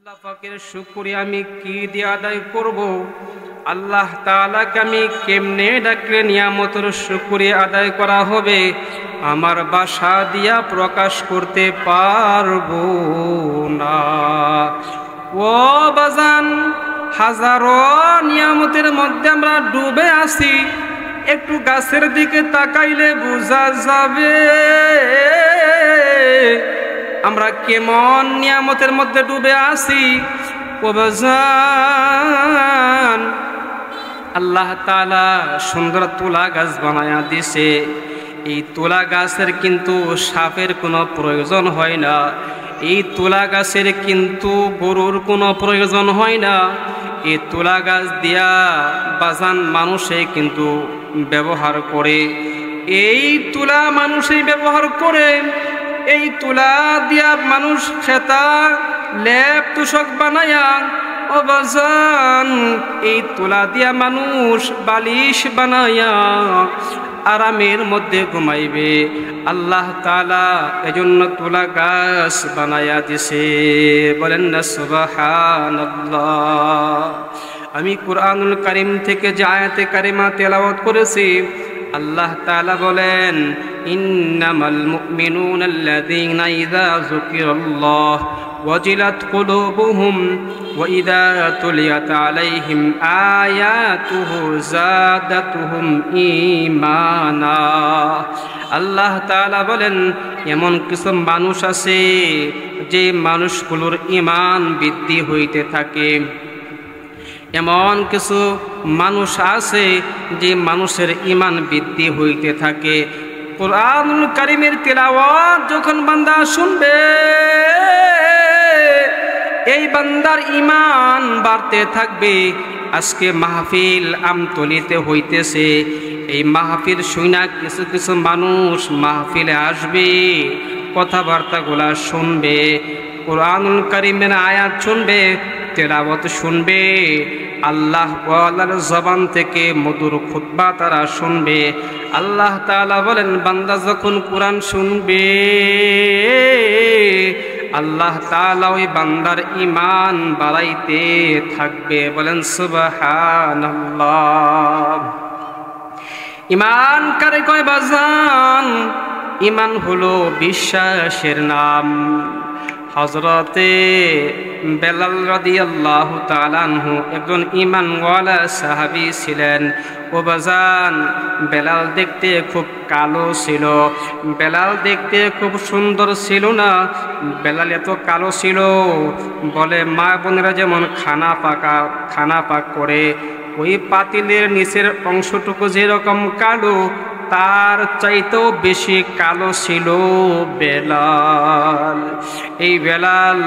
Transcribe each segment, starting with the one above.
আল্লাহ পাকের শুকরিয়া আমি কি দিয়ে আদায় করব? আল্লাহ তাআলাকে আমি কেমনে ডাকলে নিয়ামতের শুকরিয়া আদায় করা হবে? আমার ভাষা দিয়া প্রকাশ করতে পারবো না। ও বাজান, হাজারো নিয়ামতের মধ্যে আমরা ডুবে আছি। একটু গাছের দিকে তাকাইলে বোঝা যাবে আমরা কেমন নিয়ামতের মধ্যে ডুবে আছি। ও বাজান, আল্লাহ তাআলা সুন্দর তুলা গাছ বানায়া দিছে। এই তুলা গাছের কিন্তু সাপের কোনো প্রয়োজন হয় না। এই তুলা গাছের কিন্তু গরুর কোনো প্রয়োজন হয় না। এই তুলা গাছ দিয়া বাজান মানুষে কিন্তু ব্যবহার করে। এই তুলা মানুষই ব্যবহার করে। এই তুলা দিয়া মানুষ খেতা লেপ তুষক বানায়া, ও বাজান, এই তুলা দিয়া মানুষ বালিশ বানায়া আরামের মধ্যে ঘুমাইবে। আল্লাহ তাআলা এজন্য তুলা গাছ বানায়া দিছে। বলেন না সুবহানাল্লাহ। আমি কুরআনুল কারীম থেকে যে আয়াতে কারিমা তেলাওয়াত করেছি, আল্লাহ তাআলা বলেন, ইন্নামাল মুমিনুনা আল্লাযীনা ইযা যুকিরাল্লাহ ওয়াজিলাত কুলুবুহুম ওয়া ইযা তুলিয়াত আলাইহিম আয়াতুহু যাদাতুহুম ঈমানা। আল্লাহ তাআলা বলেন, এমন কিছু মানুষ আছে যে মানুষগুলোর ঈমান বৃদ্ধি হইতে থাকে। এমন কিছু মানুষ আছে যে মানুষের ঈমান বৃদ্ধি হইতে থাকে। কুরআনুল কারীমের তিলাওয়াত যখন বান্দা শুনবে, এই বান্দার ঈমান বাড়তে থাকবে। আজকে মাহফিল আমতলিতে হইতেছে। এই মাহফিল শুনা কিছু কিছু মানুষ মাহফিলে আসবে, কথাবার্তাগুলা শুনবে, কুরআনুল কারীমের আয়াত শুনবে, তেলাওয়াত শুনবে, আল্লাহ ওয়ালার জবান থেকে মধুর খুতবা তারা শুনবে। আল্লাহ তাআলা বলেন, বান্দা যখন কোরআন শুনবে, আল্লাহ তাআলা ওই বান্দার ঈমান বাড়াইতে থাকবে। বলেন সুবহানাল্লাহ। ঈমান কারে কয় বাজান? ঈমান হলো বিশ্বাসের নাম। হযরতে বেলাল রাদিয়াল্লাহু তাআলা আনহু একজন ঈমানওয়ালা সাহাবী ছিলেন। ও বাজান, বেলাল দেখতে খুব কালো ছিল। বেলাল দেখতে খুব সুন্দর ছিল না। বেলাল এত কালো ছিল, বলে মা বোনেরা যেমন খানা পাক করে, ওই পাতিলের নিচের অংশটুকু যেরকম কালো, তার চাইতেও বেশি কালো ছিল বেলাল। এই বেলাল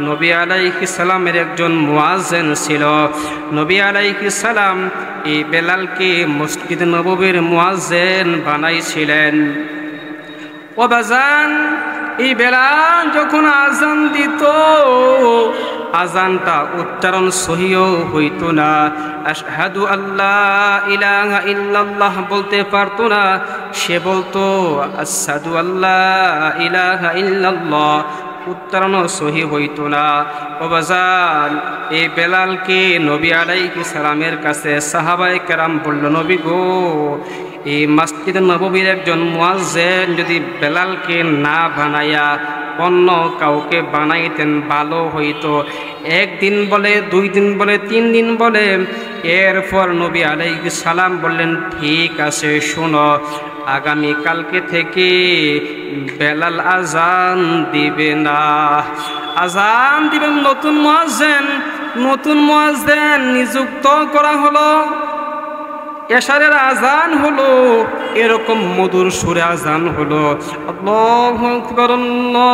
নবী আলাইহিস সালামের একজন মুয়াজ্জিন ছিল। নবী আলাইহিস সালাম এই বেলালকে মসজিদ নববীর মুয়াজ্জিন বানাইছিলেন। ও বাজান, এই বেলাল যখন আজান দিত, আজানটা উচ্চারণ সহিও হইতো না। আশহাদু আল্লাহ ইলাহা ইল্লাল্লাহ বলতে পারতো না। সে বলতো আশহাদু আল্লাহ ইলাহা ইল্লাল্লাহ, উচ্চারণ সহি হইতো না। ও বাজান, এই বেলালকে নবী আলাইহিস সালামের কাছে সাহাবায়ে কেরাম বলল, নবী গো, এই মসজিদ নববীর একজন মুয়াজ্জিন যদি বেলালকে না বানায়া অন্য কাউকে বানাইতেন ভালো হইতো। একদিন বলে, 2 দিন বলে, 3 দিন বলে। এরপর নবী আলাইহিস সালাম বললেন, ঠিক আছে, শোনো, আগামী কালকে থেকে বেলাল আজান দিবে না। আজান দিবেন নতুন মুয়াজ্জিন নিযুক্ত করা হলো। এশারের আজান হলো, এরকম মধুর সুরে আজান হলো, আল্লাহু আকবার আল্লাহু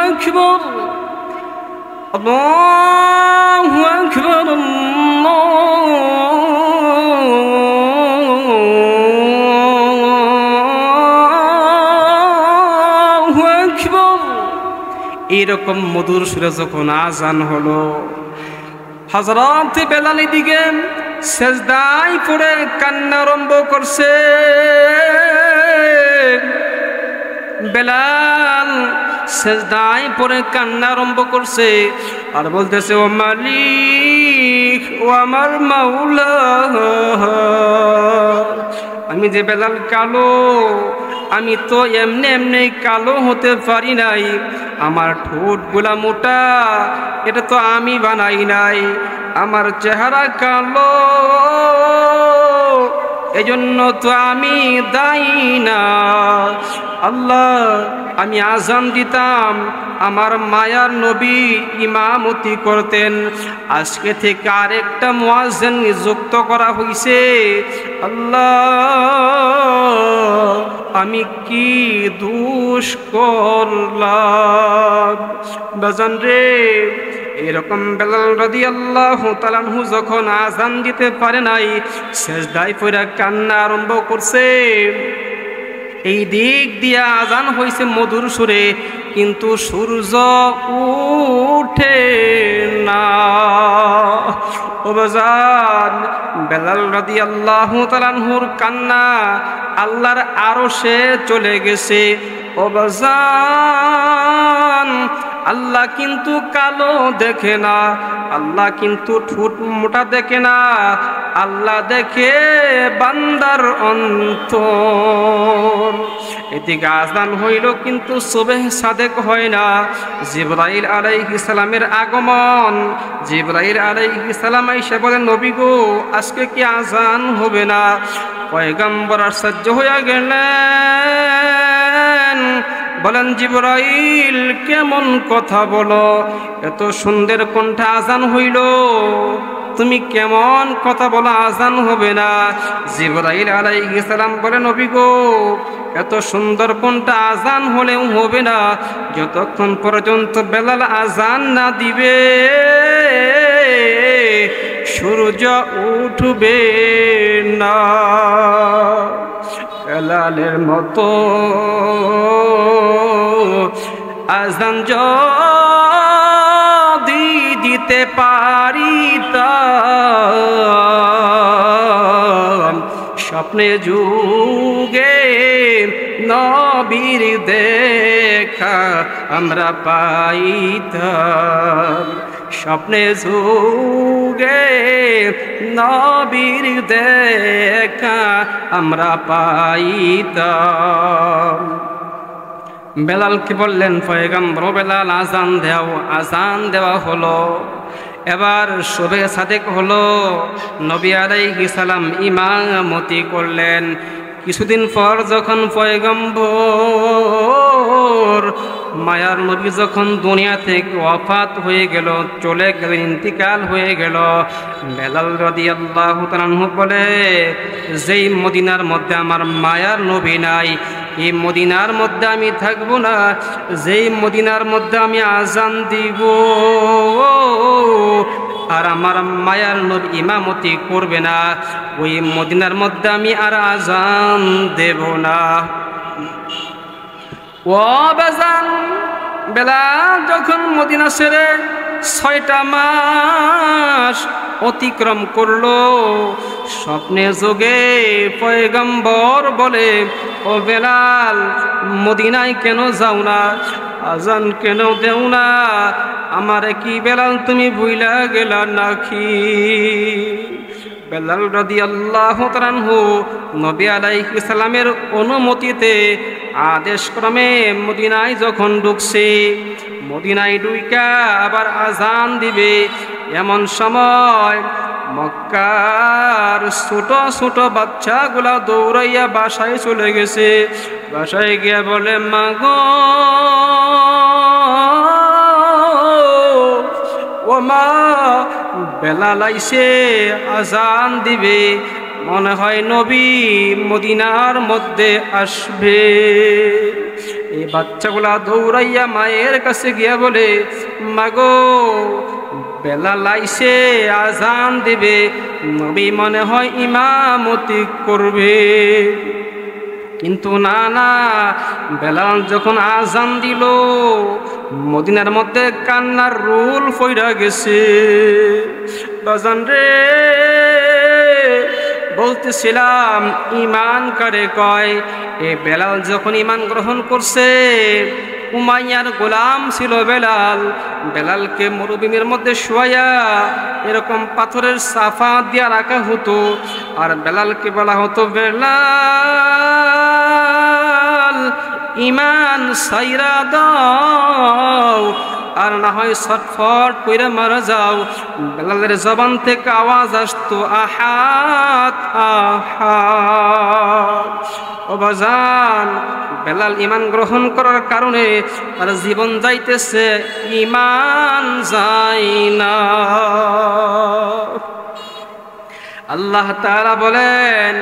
আকবার আল্লাহু আকবার আল্লাহু আকবার। এরকম মধুর সুরে যখন আজান হলো, হযরত বেলাল দিকে সেজদায় পড়ে কান্না আরম্ভ করছে। বেলাল সেজদায় পড়ে কান্না আরম্ভ করছে আর বলতেছে, ও মালিক, ও আমার মাওলা, আমি যে বেলাল কালো, আমি তো এমনি এমনি কালো হতে পারি নাই, আমার ঠোঁটগুলা মোটা, এটা তো আমি বানাই নাই, আমার চেহারা কালো, এজন্য তো আমি দায়ী না। আল্লাহ, আমি আজান দিতাম, আমার মায়ার নবী ইমামতি করতেন, আজকে থেকে আরেকটা মুয়াজ্জিন নিযুক্ত করা হইছে। আল্লাহ, আমি কি দোষ করলাম? বাজান রে, এরকম বেলাল রাদিয়াল্লাহু তাআলা আনহু যখন আজান দিতে পারে নাই, সেজদায় পড়ে কান্না আরম্ভ করছে। এই দিক দিয়ে আজান হইছে মধুর সুরে, কিন্তু সূর্য উঠে না। ও বাজান, বেলাল রাদিয়াল্লাহু তাআলা আনহুর কান্না আল্লাহর আরশে চলে গেছে। ও বাজান, আল্লাহ কিন্তু কালো দেখে না, আল্লাহ কিন্তু ঠোঁট মোটা দেখে না, আল্লাহ দেখে বান্দার অন্তর। এদিকে আজান হইল কিন্তু সুবহ সাদেক হয় না। জিবরাইল আলাইহিস সালামের আগমন, জিবরাইল আলাইহিস সালাম এসে বলেন, নবী গো, আজকে কি আজান হবে না? পয়গম্বর আশ্চর্য হয়ে গেলেন, বলেন, জিবরাইল কেমন কথা বলো, এত সুন্দর কণ্ঠে আজান হইল, তুমি কেমন কথা বলো আজান হবে না? জিবরাইল আলাইহিস সালাম বলেন, নবী গো, এত সুন্দর কণ্ঠে আজান হলেও হবে না যতক্ষণ পর্যন্ত বেলাল আজান না দিবে, সূর্য উঠবে না। বেলালের মতো আজান যদি দিতে পারিতাম, স্বপ্নে যুগে নবীর দেখা আমরা পাইতাম, স্বপ্নে যুগে নবীর দেখা আমরা পাইতাম। বেলালকে বললেন, পয়গম্বর বেলাল আজান দাও। আজান দেওয়া হলো। এবার শবে সাদেক হলো, নবী আলাইহিস সালাম ইমামতি করলেন। কিছুদিন পর যখন পয়গম্বর মায়ার নবী যখন দুনিয়া থেকে ওয়াফাত হয়ে গেল, চলে গেলেন, ইন্তিকাল হয়ে গেল, বেলাল রাদিয়াল্লাহু তাআলা আনহু বলে, যেই মদিনার মধ্যে আমার মায়ার নবী নাই, এই মদিনার মধ্যে আমি থাকবো না। যেই মদিনার মধ্যে আমি আজান দিব আর আমার মায়ার নবী ইমামতি করবে না, ওই মদিনার মধ্যে আমি আর আজান দেব না। ও বাজান, বেলাল যখন মদিনা ছেড়ে 6টা মাস অতিক্রম করলো, স্বপ্নে যোগে পয়গম্বর বলে, ও বেলাল, মদিনায় কেন যাও না? আজান কেন দেও না? আমারে কি বেলাল তুমি ভুইলা গেলা নাকি? বেলাল রাদিয়াল্লাহু তাআলা আনহু নবী আলাইহিস সালামের অনুমতিতে আদেশ ক্রমে মদিনায় যখন ঢুকছে, মদিনায় ঢুইকা আবার আজান দিবে, এমন সময় মক্কার ছোট ছোট বাচ্চাগুলা দৌড়াইয়া বাসায় চলে গেছে। বাসায় গিয়া বলে, মা গো, ও মা, বেলাল আইছে, আজান দিবে, মনে হয় নবী মদিনার মধ্যে আসবে। এই বাচ্চাগুলা দৌড়াইয়া মায়ের কাছে গিয়া বলে, মা গো, বেলাল আইছে, আজান দিবে, নবী মনে হয় ইমামতি করবে। কিন্তু না না, বেলাল যখন আজান দিল, মদিনার মধ্যে কান্নার রোল পইড়া গেছে। বাজান রে, বলতেছিলাম ইমান কারে কয়? এ বেলাল যখন ইমান গ্রহণ করছে, উমাইয়ার গোলাম ছিল বেলাল। বেলালকে মরুভূমির মধ্যে শোয়া এরকম পাথরের সাফা দিয়া রাখা হতো, আর বেলালকে বলা হতো, বেলাল ইমান সাইরা দাও, আর না হয় ছটফট কইরা মারা যাও। বেলালের জবান থেকে আওয়াজ আসতো, আহাত আহাত। ও বাজান, বেলাল ইমান গ্রহণ করার কারণে তার জীবন যাইতেছে, ইমান যায় না। আল্লাহ তাআলা বলেন,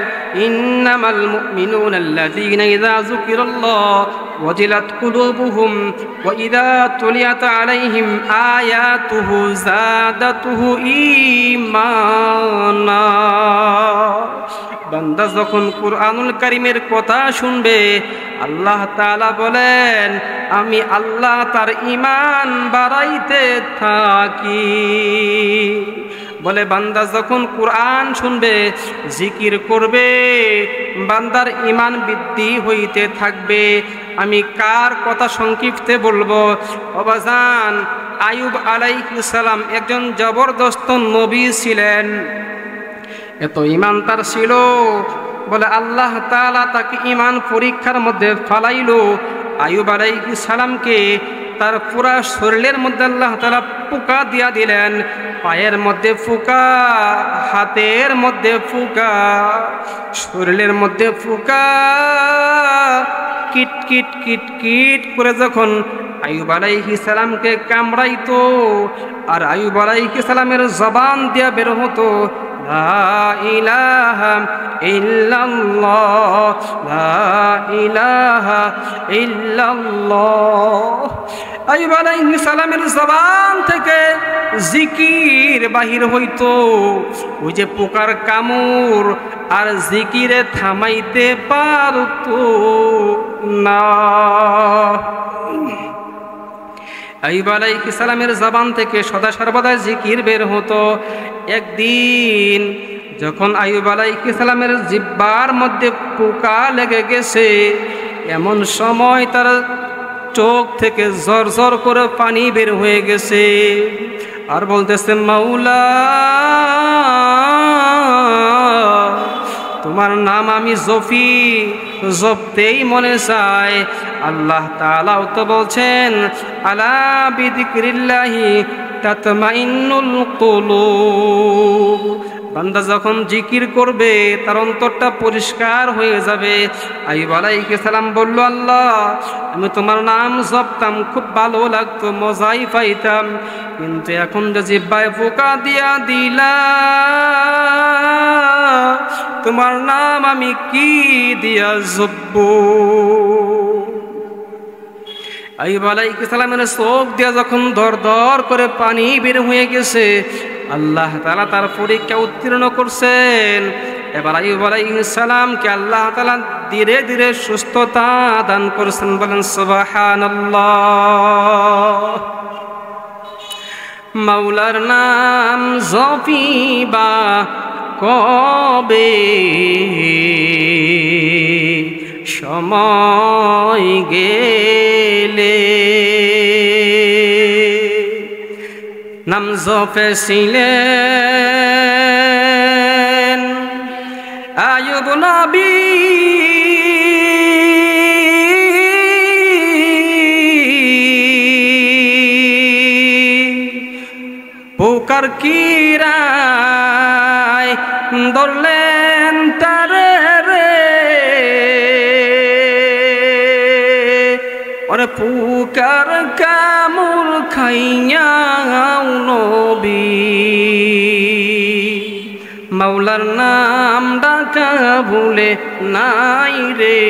ইন্নামাল মুমিনুনা আল্লাযীনা ইযা যুকিরাল্লাহ ওয়াজিলাত কুলুবুহুম ওয়া ইযা তুলিয়াত আলাইহিম আয়াতুহু যাদাতুহু ঈমানা। বান্দা যখন কুরআনুল কারীমের কথা শুনবে, আল্লাহ তাআলা বলেন, আমি আল্লাহ তার ঈমান বাড়াইতে থাকি। বলে বান্দা যখন কুরআন শুনবে, জিকির করবে, বান্দার ঈমান বৃদ্ধি হইতে থাকবে। আমি কার কথা সংক্ষিপ্তে বলবো? বাজান, আইয়ুব আলাইহিস সালাম একজন জবরদস্ত নবী ছিলেন। এত ঈমান তার ছিল, বলে আল্লাহ তাআলা তাকে ঈমান পরীক্ষার মধ্যে ফালাইলো। আইয়ুব আলাইহিস সালামকে তার পুরা শরীরের মধ্যে আল্লাহ তাআলা পোকা দিয়া দিলেন। পায়ের মধ্যে ফুকা, হাতের মধ্যে ফুকা, শরীরের মধ্যে ফুকা। কিট কিট কিট কিট করে যখন আইয়ুব আলাইহিস সালামকে কামড়াইতো, আর আইয়ুব আলাইহিস সালামের জবান দিয়া বের হতো, লা ইলাহা ইল্লাল্লাহ, লা ইলাহা ইল্লাল্লাহ। আইয়ুব আলাইহিস সালামের জবান থেকে জিকির বাহির হইতো। ওই যে পোকার কামড় আর জিকিরে থামাইতে পারতো না। আইয়ুব আলাইহিস সালামের জবান থেকে সদা সর্বদা জিকির বের হতো। একদিন যখন আইয়ুব আলাইহিস সালামের জিহ্বার মধ্যে পোকা লেগে গেছে, এমন সময় তার চোখ থেকে জর জর করে পানি বের হয়ে গেছে, আর বলতেছে, মাওলা তোমার নাম আমি জপি, জপতেই মনে চায়। আল্লাহ তাআলাও তো বলছেন, আলা বিযিকরিল্লাহি তাতমাইন্নুল কুলুব। বান্দা যখন জিকির করবে, তার অন্তরটা পরিষ্কার হয়ে যাবে। আইয়ুব আলাইহিস সালাম বলল, আল্লাহ আমি তোমার নাম জপতাম, খুব ভালো লাগতো, মজাই পাইতাম, কিন্তু এখন যে জিহ্বায় পোকা দিয়া দিলা, তোমার নাম আমি কি দিয়া জপবো? আইয়ুব আলাইহিস সালামের চোখ দিয়া যখন দর দর করে পানি বের হয়ে গেছে, আল্লাহ তাআলা তার পরীক্ষা উত্তীর্ণ করছেন। এবার আইয়ুব আলাইহিস সালামকে আল্লাহ তাআলা ধীরে ধীরে সুস্থতা দান করছেন। বলেন সুবহানাল্লাহ। মাওলার নাম জপিবা কবে, সময় গেলে। নাম জপেছিলেন আইয়ুব নবী, পোকার কিরায় ধরলেন তারে রে, ওরে পোকার কামড় খাইয়াও নবী। মাওলার নাম ডাকা ভুলে নাই রে,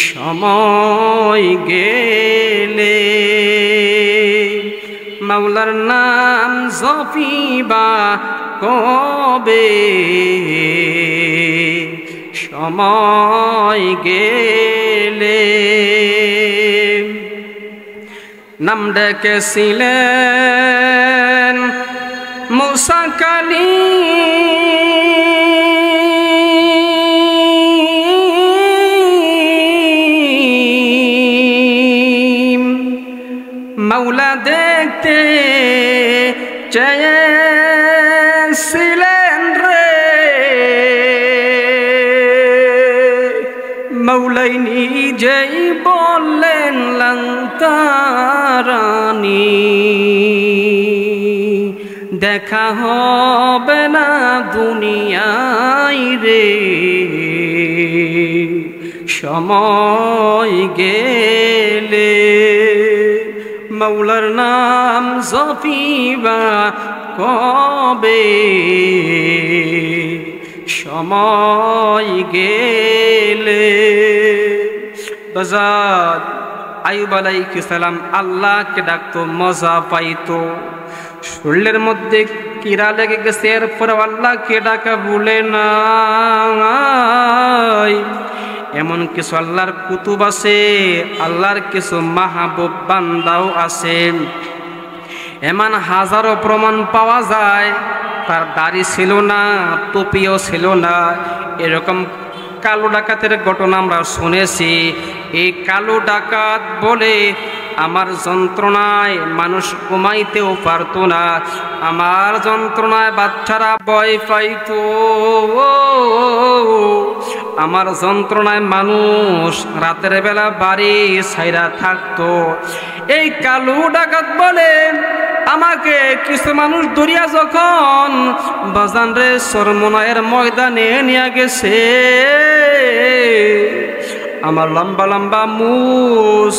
সময় গেলে। মাওলার নাম জপিবা কবে, সময় গেলে। নাম ডেকেছিলেন মুসা কালীম, মাওলা দেখতে চেয়েছিলেন রে, মাওলাই নিজেই বললেন লং তারানি, দেখা হবে না দুনিয়ায় রে, সময় গেলে মাওলার নাম জপিবা কবে, সময় গেলে। বাজার আইয়ুব আলাইহিস সালাম আল্লাহকে ডাকতো, মজা পাইতো, শরীরের মধ্যে কিরা লেগে গেছে, এরপরে আল্লাহকে ডাকা ভুলে নাই। এমন কিছু আল্লাহর কুতুব আছে, আল্লাহর কিছু মাহবুব বান্দাও আছে, এমন হাজারো প্রমাণ পাওয়া যায় তার দাড়ি ছিল না, টুপিও ছিল না। এরকম কালো ডাকাতের ঘটনা আমরা শুনেছি। এই কালো ডাকাত বলে আমার যন্ত্রণায় মানুষ ঘুমাইতেও পারতো না, আমার যন্ত্রণায় বাচ্চারা ভয় পাইতো, আমার যন্ত্রণায় মানুষ রাতের বেলা বাড়ি ছাইরা থাকতো। এই কালো ডাকাত বলে আমাকে কিছু মানুষ দরিয়া যখন বাজান রে চরমনায়ের ময়দানে নিয়ে গেছে, আমার লম্বা লম্বা মুছ,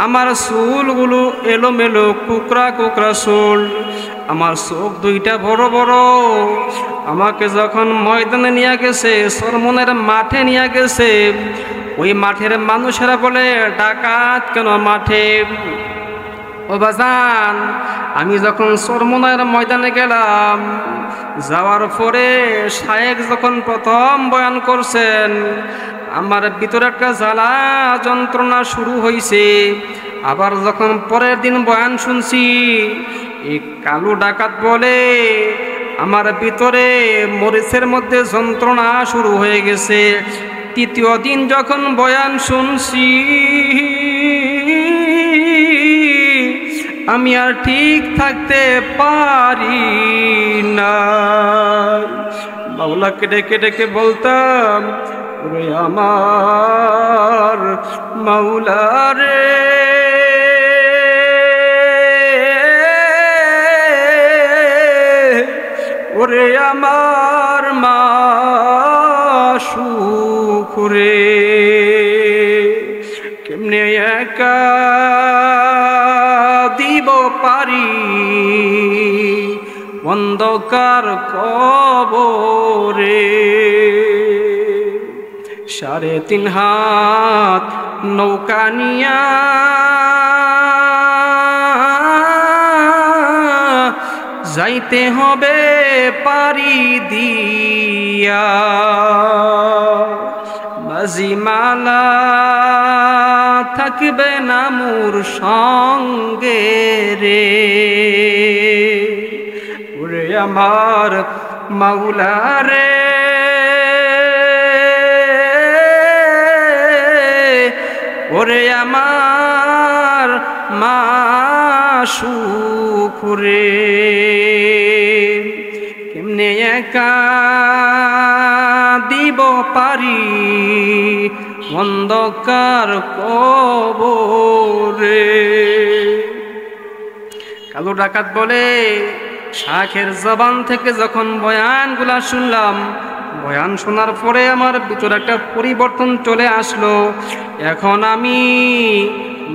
আমার চুলগুলো এলোমেলো কুকরা কুকরা চুল, আমার চোখ দুইটা বড় বড়, আমাকে যখন ময়দানে নিয়ে গেছে, চরমনের মাঠে নিয়ে গেছে, ওই মাঠের মানুষেরা বলে ডাকাত কেন মাঠে? ও বাজান, আমি যখন চরমনের ময়দানে গেলাম, যাওয়ার পরে শায়েখ যখন প্রথম বয়ান করছেন, আমার ভিতরে একটা জ্বালা যন্ত্রণা শুরু হয়েছে। আবার যখন পরের দিন বয়ান শুনছি, এই কালো ডাকাত বলে আমার ভিতরে মরিচের মধ্যে যন্ত্রণা শুরু হয়ে গেছে। তৃতীয় দিন যখন বয়ান শুনছি, আমি আর ঠিক থাকতে পারি না। মাওলাকে ডেকে ডেকে বলতাম, ওরে আমার মাওলা রে, ওরে আমার মাশউক রে, কেমনে একা দিব পারি অন্ধকার কবরে। 3.5 হাত নৌকা নিয়া যাইতে হবে পারি দিয়া, মাঝিমালা থাকবে না মোর সঙ্গে রে, ওরে আমার মাওলা রে, ওরে আমার মাশউক রে, কেমনে একা দিব পারি অন্ধকার কবরে। কালো ডাকাত বলে শাখের জবান থেকে যখন বয়ানগুলা শুনলাম, বয়ান শোনার পরে আমার ভিতরে একটা পরিবর্তন চলে আসলো। এখন আমি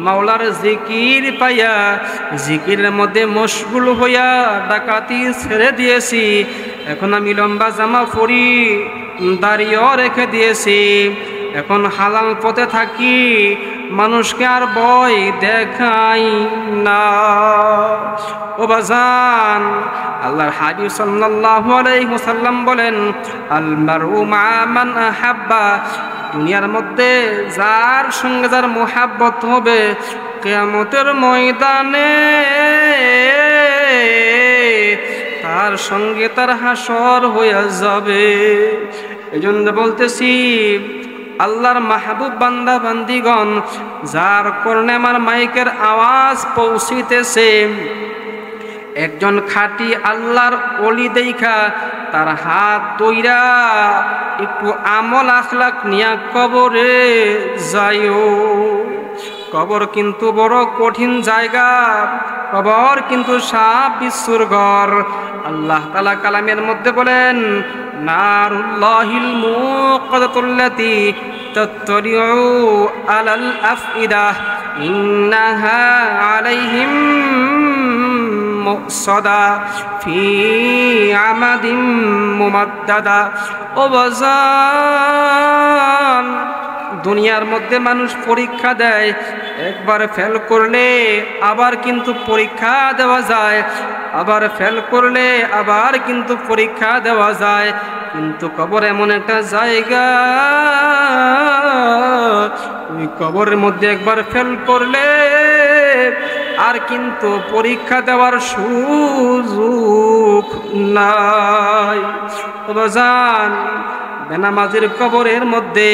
মাওলার জিকির পাইয়া জিকিরের মধ্যে মশগুল হইয়া ডাকাতি ছেড়ে দিয়েছি। এখন আমি লম্বা জামা পরি, দাড়িও রেখে দিয়েছি, এখন হালাল পথে থাকি, মানুষকে আর ভয় দেখাই না। ও বাজান, আল্লাহর হাবিব সাল্লাল্লাহু আলাইহি ওয়াসাল্লাম বলেন, আল মারউ মা মান আহাব্বা, দুনিয়ার মধ্যে যার সঙ্গে যার মুহাব্বত হবে, কিয়ামতের ময়দানে তার সঙ্গে তার হাসর হয়ে যাবে। এই জন্য বলতেছি, আল্লাহর মাহবুব বান্দা বান্দিগণ, যার কারণে আমার মাইকের আওয়াজ পৌঁছিতেছে, একজন খাঁটি আল্লাহর ওলি দেখা তার হাত ধইরা একটু আমল আখলাক নিয়া কবরে যাইও। কবর কিন্তু বড় কঠিন জায়গা, কবর কিন্তু সাপ বিশ্বর ঘর। আল্লাহ তাআলা কালামের মধ্যে বলেন, নারুল্লাহিল মুকাদাতুল্লাতী তাত্তারিউ আলাল আফইদাহ ইন্নাহা আলাইহিম মুসদা ফি আমাদিম মুমাদ্দাদা। ও বাজান, দুনিয়ার মধ্যে মানুষ পরীক্ষা দেয়, একবার ফেল করলে আবার কিন্তু পরীক্ষা দেওয়া যায়, আবার ফেল করলে আবার কিন্তু পরীক্ষা দেওয়া যায়। কিন্তু কবর এমন একটা জায়গা, ওই কবরের মধ্যে একবার ফেল করলে আর কিন্তু পরীক্ষা দেওয়ার সুযোগ নাই। বাজান, বেনামাজির কবরের মধ্যে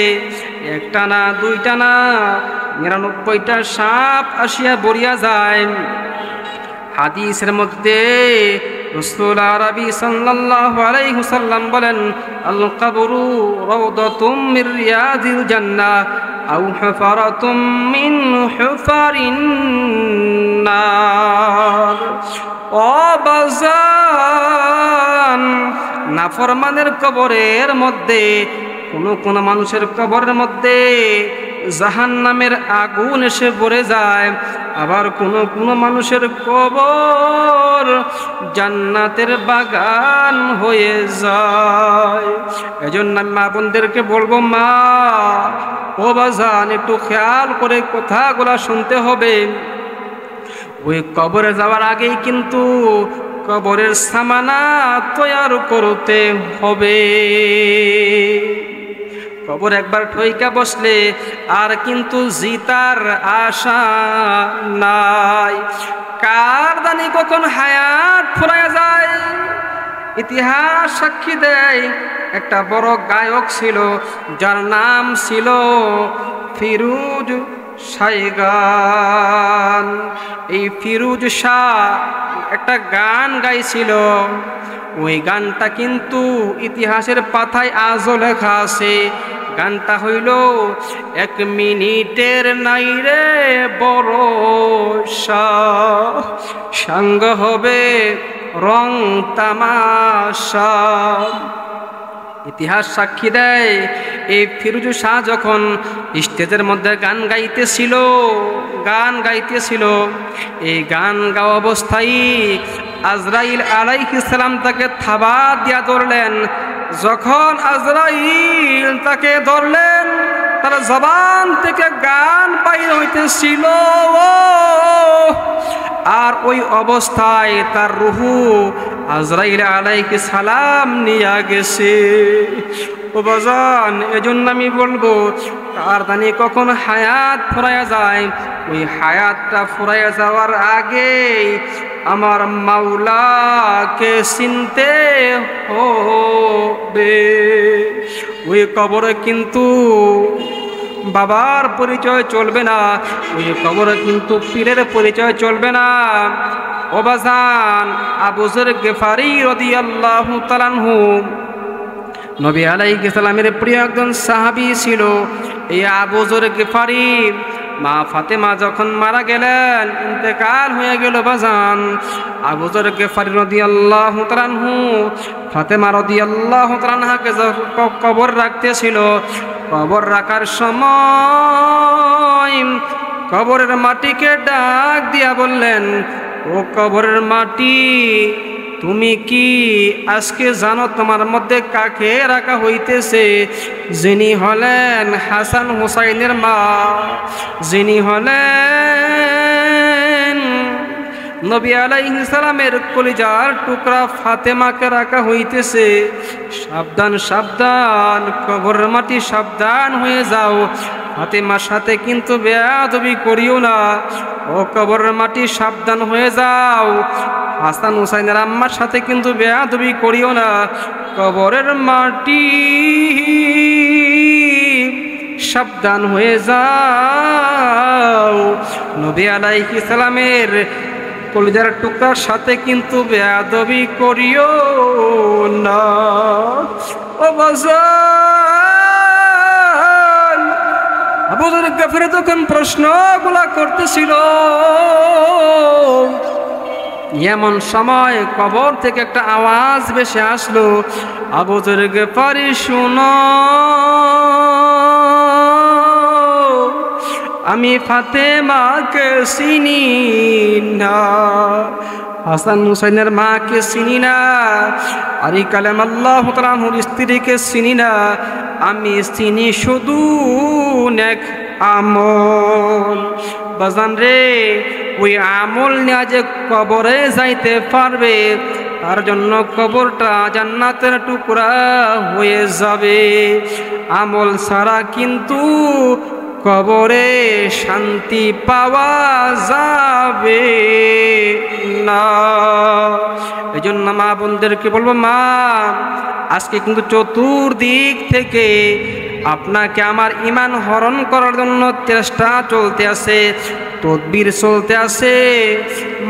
একটা না দুইটা না 99টা সাপ আসিয়া বরিয়া যায়। হাদিসের মধ্যে রাসূল আরবি সাল্লাল্লাহু আলাইহি ওয়াসাল্লাম বলেন, আল কবরু রাউদাতুম মির রিয়াদিল জান্নাহ আও হুফারাতুম মিন হুফারিন নার। ও বাজান, নাফরমানের কবরের মধ্যে, কোন মানুষের কবরের মধ্যে জাহান্নামের আগুন এসে ভরে যায়, আবার কোন মানুষের কবর জান্নাতের বাগান হয়ে যায়। এজন্য মা বোনদেরকে বলবো, মা ও বাজান, একটু খেয়াল করে কথাগুলা শুনতে হবে। ওই কবরে যাওয়ার আগেই কিন্তু কবরের সামানা তৈয়ার করতে হবে। কবর একবার ঠইকা বসলে আর কিন্তু জিতার আশা নাই। কার জানি কখন হায়াত ফুরাইয়া যায়। ইতিহাস সাক্ষী দেয়, একটা বড় গায়ক ছিল, যার নাম ছিল ফিরোজ শাইগান। এই ফিরোজ শাহ একটা গান গাইছিল, ওই গানটা কিন্তু ইতিহাসের পাতায় আজও লেখা আছে। গানটা হইল, 1 মিনিটের নাই রে বরষা, সাঙ্গ হবে রং তামাশা। ইতিহাস সাক্ষী দেয়, এই ফিরোজ শাহ যখন স্টেজের মধ্যে গান গাইতেছিল, এই গান গাওয়া অবস্থায় আজরাইল আলাইহিস সালাম তাকে থাবা দিয়া ধরলেন। যখন আজরাইল তাকে ধরলেন, তার জবান থেকে গান বাইর হইতেছিল, আর ওই অবস্থায় তার রুহু আজরাইল আলাইহিস সালাম নিয়ে গেছে। ও বাজান, এজন্য আমি বলবো, কার জানি কখন হায়াত ফুরাইয়া যায়, ওই হায়াতটা ফুরাইয়া যাওয়ার আগে আমার মাওলাকে চিনতে হবে। ওই কবরে কিন্তু বাবার পরিচয় চলবে না, ওই কবরে কিন্তু পীরের পরিচয় চলবে না। ও বাজান, আবু যর গিফারি রাদিয়াল্লাহু তাআলা আনহু নবী আলাইহিস সালামের প্রিয় একজন সাহাবী ছিল। এই আবু যর গিফারি মা ফাতেমা যখন মারা গেলেন, ইন্তেকাল হয়ে গেল বাজান, আবু যর গিফারি রাদিয়াল্লাহু তাআলা আনহু ফাতেমা রাদিয়াল্লাহু তাআলা আনহাকে কবর রাখতেছিল। কবর রাখার সময় কবরের মাটিকে ডাক দিয়া বললেন, ও কবরের মাটি, তুমি কি আজকে জানো তোমার মধ্যে কাকে রাখা হইতেছে? যিনি হলেন হাসান হুসাইনের মা, যিনি হলেন নবী আলাইহিস সালামের কলিজার টুকরা ফাতেমাকে রাখা হইতেছে। সাবধান সাবধান, কবরের মাটি সাবধান হয়ে যাও, ফাতেমার সাথে কিন্তু বেয়াদবি করিও না। ও কবরের মাটি সাবধান হয়ে যাও, হাসান হুসাইনের আম্মার সাথে কিন্তু বেয়াদবি করিও না। কবরের মাটি সাবধান হয়ে যাও। নবী আলাইহিস সালামের কলিজার টুকরার সাথে কিন্তু বেয়াদবি করিও না। ও বাজান, আবু যর গফারি তখন প্রশ্নগুলা করতেছিল, এমন সময় কবর থেকে একটা আওয়াজ ভেসে আসলো, আবু যর গফারি শুনো, আমি ফাতেমাকে চিনি না, হাসান হুসাইনের মাকে চিনি না, আলী কালাম আল্লাহ তাআলা আনহুর স্ত্রীকে চিনি না, আমি চিনি শুধু নেক আমল। বাজান রে, ওই আমল নিয়ে যে কবরে যাইতে পারবে তার জন্য কবরটা জান্নাতের টুকরা হয়ে যাবে। আমল ছাড়া কিন্তু কবরে শান্তি পাওয়া যাবে না। এই জন্য মা বোনদেরকে বলবো, মা আজকে কিন্তু চতুর্দিক থেকে আপনাকে আমার ঈমান হরণ করার জন্য চেষ্টা চলতে আছে, তদবির চলতে আছে।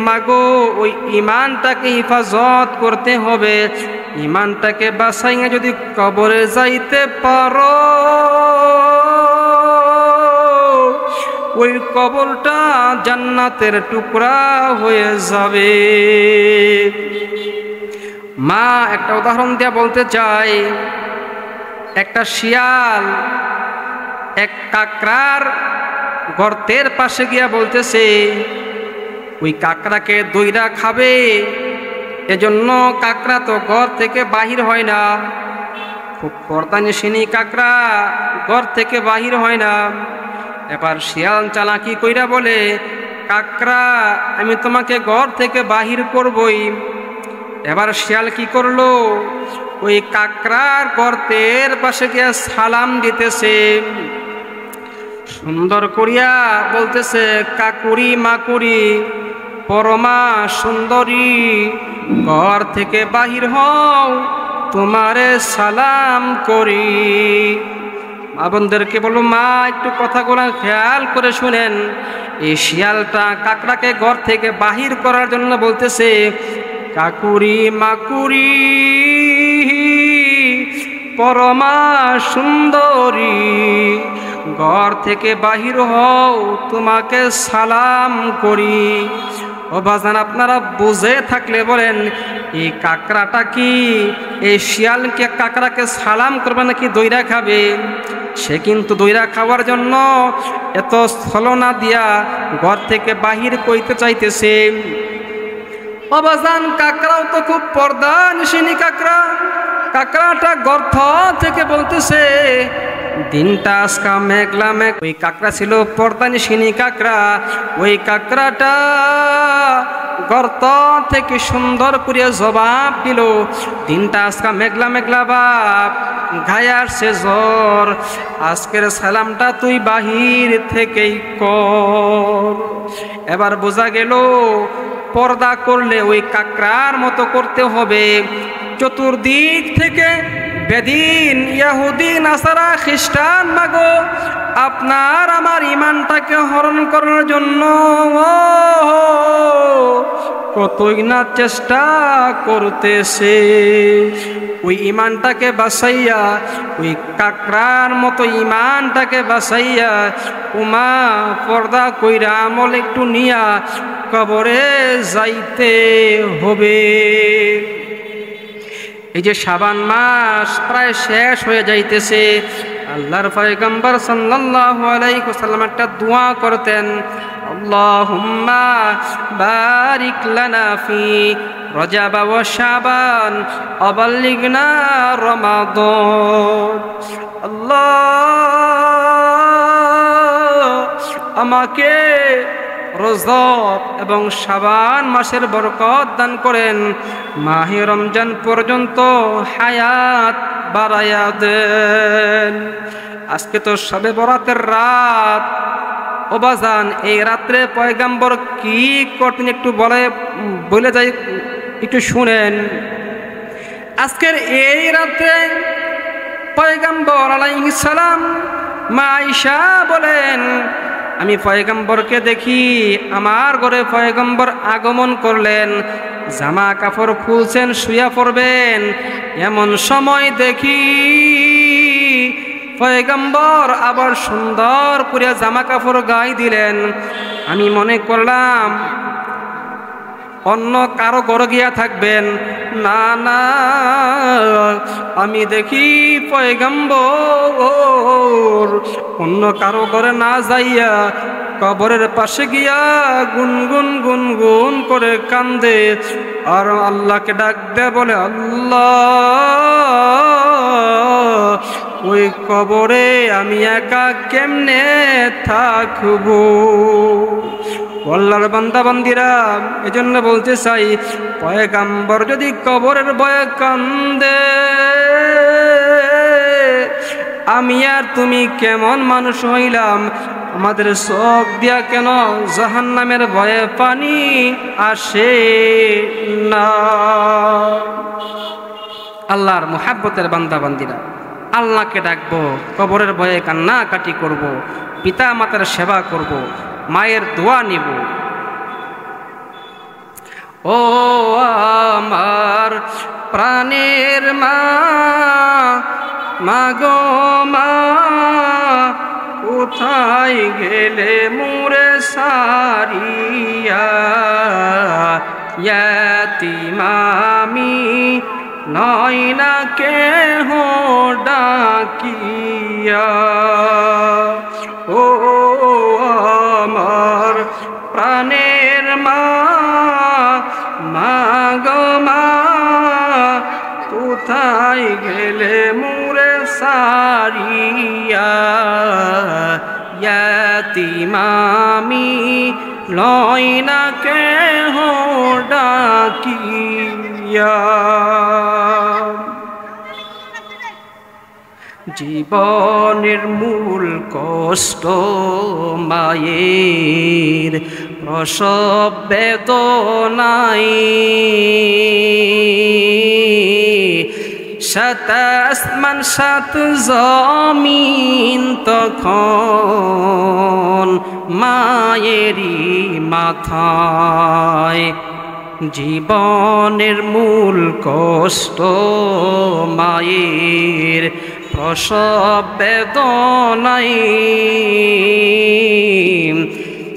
মাগো, ওই ঈমানটাকে হেফাজত করতে হবে। ঈমানটাকে বাঁচাইয়া যদি কবরে যাইতে পারো, ওই কবরটা জান্নাতের টুকরা হয়ে যাবে। মা একটা উদাহরণ দিয়ে বলতে চাই, একটা শিয়াল এক কাকড়ার গর্তের পাশে গিয়া বলতেছে ওই কাকড়াকে দইরা খাবে, এজন্য কাকড়া তো ঘর থেকে বাহির হয় না। খুব পর্দানিশিনী কাকড়া, ঘর থেকে বাহির হয় না। এবার শিয়াল চালাকি কইরা বলে, কাকড়া আমি তোমাকে ঘর থেকে বাহির করবই। এবার শিয়াল কি করলো, ওই কাকড়ার গর্তের পাশে গিয়া সালাম দিতেছে, সুন্দর করিয়া বলতেছে, কাকুরি মাকুরি পরমা সুন্দরী, ঘর থেকে বাহির হও, তোমারে সালাম করি। মা বোনদেরকে বলবো, মা একটু কথাগুলো খেয়াল করে শুনেন। এই শিয়ালটা কাকড়াকে ঘর থেকে বাহির করার জন্য বলতেছে, কাকুরি মাকুরি পরমা সুন্দরী, ঘর থেকে বাহির হও, তোমাকে সালাম করি। ও বাজান, আপনারা বুঝে থাকলে বলেন, এই কাকড়াটা কি এই শিয়ালকে কাকড়াকে সালাম করবে নাকি দইরা খাবে? সে কিন্তু দইরা খাওয়ার জন্য এত ছলনা দিয়া ঘর থেকে বাহির কইতে চাইতেছে। ও বাজান, কাকড়াও তো খুব পর্দানিশিনী কাকড়া। কাকড়াটা গর্ত থেকে বলতেছে, দিনটা আজকা মেঘলা মেঘ। ওই কাকড়া ছিল পর্দানিশিনী কাকড়া। ওই কাকড়াটা গর্ত থেকে সুন্দর করে জবাব দিল, দিনটা আজকা মেঘলা মেঘলা বাপ, গায়ে আসছে জ্বর, আজকের সালামটা তুই বাহির থেকেই কর। এবার বোঝা গেল, পর্দা করলে ওই কাকড়ার মতো করতে হবে। চতুর্দিক থেকে বেদিন, ইহুদি, নাসারা, খ্রিস্টান মাগো আপনার আমার ঈমানটাকে হরণ করার জন্য কতই না চেষ্টা করতেছে। ওই ঈমানটাকে বাঁচাইয়া, ওই কাকড়ার মতো ঈমানটাকে বাঁচাইয়া, উমা পর্দা কইরা আমল একটু নিয়া কবরে যাইতে হবে। এই যে শাবান মাস প্রায় শেষ হয়ে যাইতেছে, আল্লাহর পয়গম্বর সাল্লাল্লাহু আলাইহি ওয়াসাল্লাম একটা দোয়া করতেন, আল্লাহুম্মা বারিক লানা ফি রজব ওয়া শাবান ওয়া বাল্লিগনা রমাদান। আল্লাহ আমাকে রজব এবং শাবান মাসের বরকত দান করেন, মাহে রমজান পর্যন্ত হায়াত বাড়ায়া দেন। আজকে তো শবে বরাতের রাত। ও বাজান, এই রাত্রে পয়গম্বর কি করতেন একটু বলে যাই, একটু শুনেন। আজকের এই রাত্রে পয়গম্বর আলাইহিস সালাম মা আয়েশা বলেন, আমি পয়গম্বরকে দেখি, আমার ঘরে পয়গম্বর আগমন করলেন, জামা কাপড় খুলছেন, শুয়া পড়বেন, এমন সময় দেখি পয়গম্বর আবার সুন্দর করে জামা কাপড় গায়ে দিলেন। আমি মনে করলাম অন্য কারো ঘরে গিয়া থাকবেন, না না, আমি দেখি পয়গম্বর অন্য কারো ঘরে না যাইয়া কবরের পাশে গিয়া গুনগুন গুনগুন করে কান্দে আর আল্লাহকে ডাক দে, বলে আল্লাহ, ওই কবরে আমি একা কেমনে থাকবো। আল্লাহর বান্দা বান্দিরা, এজন্য বলতে চাই, পয়গম্বর যদি কবরের ভয়ে কান্দে, আমি আর তুমি কেমন মানুষ হইলাম? আমাদের চোখ দিয়া কেন জাহান্নামের ভয়ে পানি আসে না? আল্লাহর মুহাব্বতের বান্দা বান্দিরা, আল্লাহকে ডাকবো, কবরের ভয়ে কান্নাকাটি করব, পিতা মাতার সেবা করব, মায়ের দোয়া নিব। ও আমার প্রাণের মা, মাগো মা, কোথায় গেলে মোরে সারিয়া? ইয়াতীম আমি, নয় না কেহ ডাকিয়া। ও আমার প্রাণের মা, মাগো মা, কোথায় গেলে মোরে সারিয়া? ইয়াতীম আমি, নয় না কেহ ডাকিয়া। জীবনের মূল কষ্ট মায়ের, প্রসব বেদনাই, সাত আসমান সাত জমিন তখন মায়েরই মাথায়। জীবনের মূল কষ্ট মায়ের, প্রসব বেদনাই,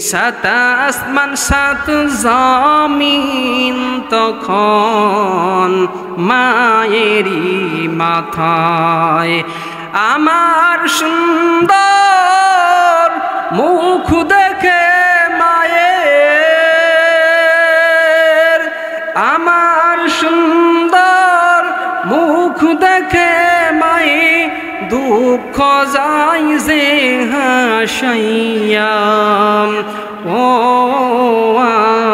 সাত আসমান সাত জমিন তখন মায়েরই মাথায়। আমার সুন্দর মুখ দেখে মায়ের, আমার সুন্দর মুখ দেখে মায়ে দুঃখ যাই যে হাসাইয়া। ও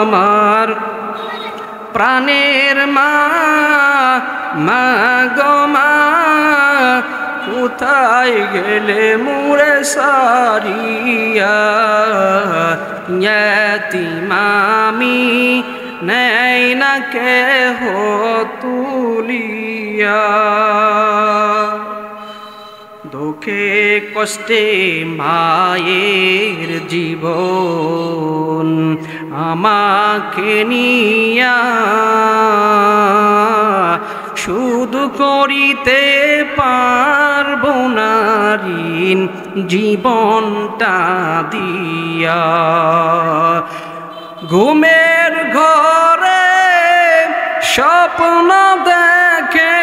আমার প্রাণের মা, মাগো মা, কোথায় গেলে মোরে সারিয়া? ইয়াতীম আমি, নেই না কেহ তুলিয়া। দুঃখে কষ্টে মায়ের জীবন আমাকে নিয়া, শুধু করিতে পারবো না ঋণ জীবনটা দিয়া। ঘুমের ঘরে স্বপ্ন দেখে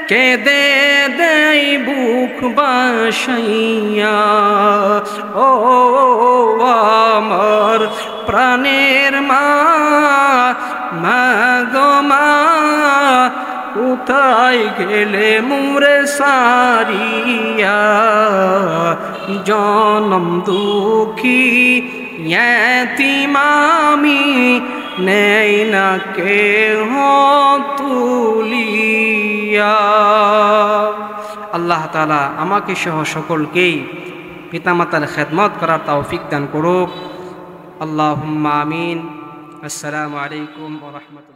কেঁদে দেই বুক বাসাইয়া। ও আমার প্রাণের মা, মাগো মা, কোথায় গেলে মোরে সারিয়া? জনম দুঃখী ইয়াতীম আমি, নেই না কেহ তুলিয়া। আল্লাহ তাআলা আমাকে সহ সকলকেই পিতামাতার খেদমত করার তৌফিক দান করুক। আল্লাহুম্মা আমিন। আসসালামু আলাইকুম ওয়া রাহমাতুল্লাহ।